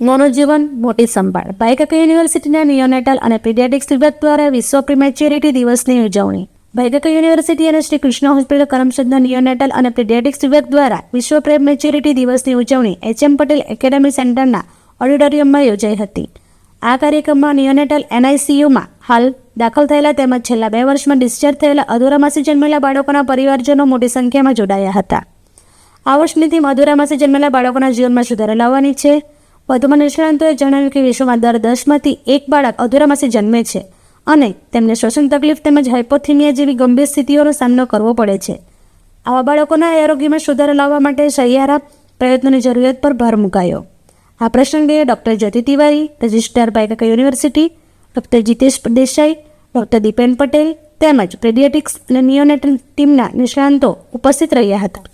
નોનોજીવન મોટી સંભાળ. ભાઈકાકા યુનિવર્સિટીના નિયોનેટલ અને પીડિયાટ્રિક્સ વિભાગ દ્વારા વિશ્વ પ્રીમેચ્યોરિટી દિવસની ઉજવણી. ભાઈકાકા યુનિવર્સિટી અને શ્રી કૃષ્ણ હોસ્પિટલ કરમસદના નિયોનેટલ અને પીડિયાટ્રિક્સ વિભાગ દ્વારા વિશ્વ પ્રીમેચ્યોરિટી દિવસની ઉજવણી એચ.એમ. પટેલ એકેડેમી સેન્ટરના ઓડિટોરિયમમાં યોજાઈ હતી. આ કાર્યક્રમમાં નિયોનેટલ એનઆઈસીયુમાં હાલ દાખલ થયેલા તેમજ છેલ્લા 2 વર્ષમાં ડિસ્ચાર્જ થયેલા અધૂરા માસે જન્મેલા બાળકોના પરિવારજનો મોટી સંખ્યામાં જોડાયા હતા. આ વર્ષની થીમ અધૂરા માસે જન્મેલા બાળકોના જીવનમાં સુધારો લાવવાની છે. વધુમાં નિષ્ણાંતોએ જણાવ્યું કે વિશ્વમાં દર 10માંથી 1 બાળક અધૂરા માસે જન્મે છે અને તેમને શ્વસન તકલીફ તેમજ હાઇપોથીમિયા જેવી ગંભીર સ્થિતિઓનો સામનો કરવો પડે છે. આવા બાળકોના આરોગ્યમાં સુધારો લાવવા માટે સહિયારા પ્રયત્નોની જરૂરિયાત પર ભાર મુકાયો. આ પ્રસંગે doctor Jyoti Tiwari, registrar Bhaikaka university, doctor Jitesh Desai, doctor Dipen Patel તેમજ પીડિયાટ્રિક્સ અને નિયોનેટલ ટીમના નિષ્ણાંતો ઉપસ્થિત રહ્યા હતા.